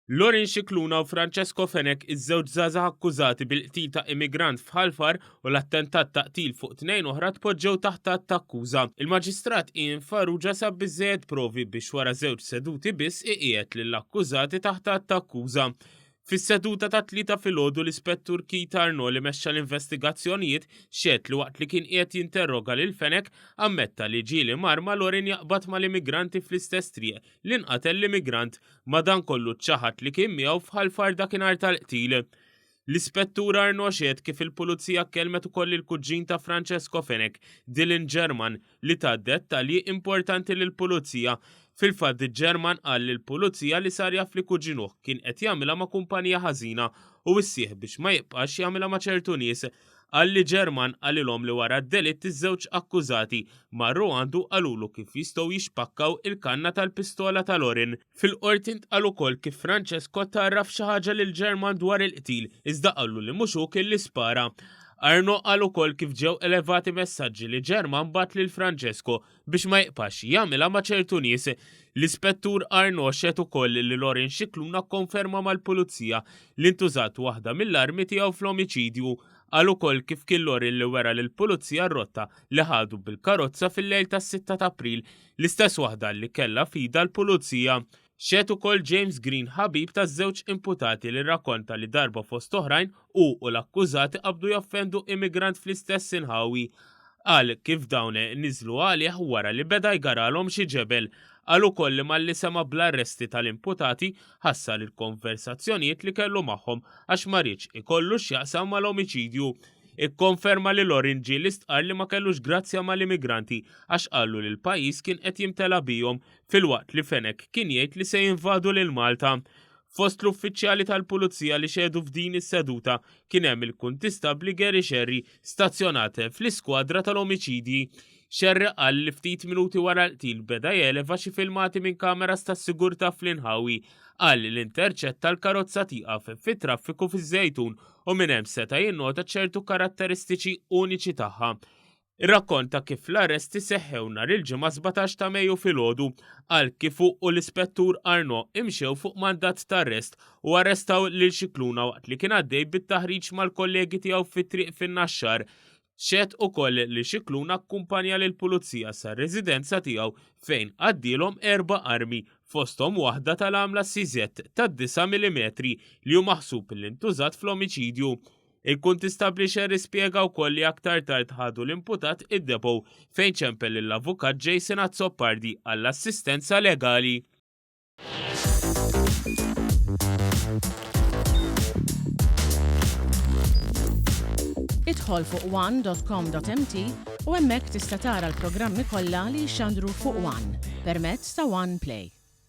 Lorin Scicluna u Francesco Fenech iż-żewġ żgħażagħ akkużati bil-qtil ta' immigrant f'Ħalfar u l-attentat ta' qtil fuq 2 oħra tpoġġew taħt attakkuża. Il-Maġistrat Ian Farrugia sab biżżejjed provi biex wara żewġ seduti biss iqiegħed lill-akkużati taħt attakkuża. Fis-seduta ta' 3 filgħodu l-Ispettur Keith Arnaud li mexxa l-investigazzjonijiet xehed li waqt li kien qiegħed jinterroga lil Fenech ammetta li ġieli marma Lorin jaqbad mal-immigranti fl-istess triq li nqatel l-immigrant madankollu ċaħat li kien miegħu f'Ħalfar dakinhar tal-qtil. L-Ispettur Arnaud xehed kif il-Pulizija kellmet ukoll il-kuġġin ta' Francesco Fenech, Dylan German, li ta' dettalji importanti lill-Pulizija. Fil-fatt German qal lill-Pulizija li sar jaf li kuġinuh kien qed jagħmilha ma' kumpanija ħażina u issieħ biex ma jibqax jagħmilha ma' ċertu nies. Qal li German qalilhom li wara d-delitt iż-żewġ akkużati marru għandu qalulu kif jistgħu jixpakkaw il-kanna tal-pistola ta' Lorin. Fil-qorti ntqal ukoll kif Francesco tarraf xi ħaġa lil German dwar il-qtil iżda qallu li mhux hu kien li spara. Arnaud qal ukoll kif ġew elevati messaġġi li German bat lil Francesco biex ma jibqax jagħmilha ma' ċertu nies. L-Ispettur Arnaud xehed ukoll li Lorin Scicluna kkonferma mal-Pulizija li ntużat waħda mill-armi tiegħu fl-omiċidju. Qal ukoll kif kien Lorin li wera lill-Pulizija r-rotta li ħadu bil-karozza fil-lejl tas-6 ta' April, l-istess waħda li kellha fida l-Pulizija. Xehed ukoll James Green ħabib taż-żewġ imputati li rrakkonta li darba fost oħrajn u l-akkużati qabdu joffendu immigrant fl-istess inħawi. Qal kif dawn niżlu għalih wara li beda jgaralhom xi ġebel. Qal ukoll li malli sema bl-arresti tal-imputati ħassar il-konversazzjonijiet li kellu magħhom għax ma rridx ikollu x'jaqsam mal-omiċidju. Ikkonferma li Lorin ġie l-istqar li ma kellux grazzja mal-immigranti għax qallu li l-pajjiż kien qed jimtela bihom filwaqt li Fenech kien jgħid li se jinvadu lil Malta. Fost l-uffiċjali tal-Pulizija li xedu f'din is-seduta kien hemm il-kuntistabli Gary Sherry stazzjonat fl-iskwadra tal-omiċidji. Sherry qal li ftit minuti wara l-qtil beda jeleva xi filmati minn kameras tas-sigurtà fl-inħawi. Qal li l-interċetta l-karozza tieqaf fit-traffiku fiż-Żejtun u minn hemm seta' jinnota ċertu karatteristiċi uniċi tagħha. Irrakkonta kif l-arresti seħħew nhar il-ġimgħa 17 ta' Mejju filgħodu. Qal kif hu l-Ispettur Arnaud imxew fuq mandat ta' arrest u arrestaw lil Scicluna waqt li kien għaddej bit-taħriġ mal-kollegi tiegħu fit-triq fin-Naxxar. Xehed ukoll li Scicluna akkumpanja lill-Pulizija sar-residenza tiegħu fejn għaddilhom 4 armi fosthom waħda tal-għamla CZ ta' 9 mm li hu maħsub li ntużat fl-omiċidju. Il-kuntistabli Sherry spjega wkoll li aktar tard ħadu l-imputat id-depow fejn ċempel l-avukat Jason Azzopardi għall-assistenza legali. Idħol fuq one.com.mt u hemmhekk tista' tara l-programmi kollha li jxandru fuq One permezz ta' One Play.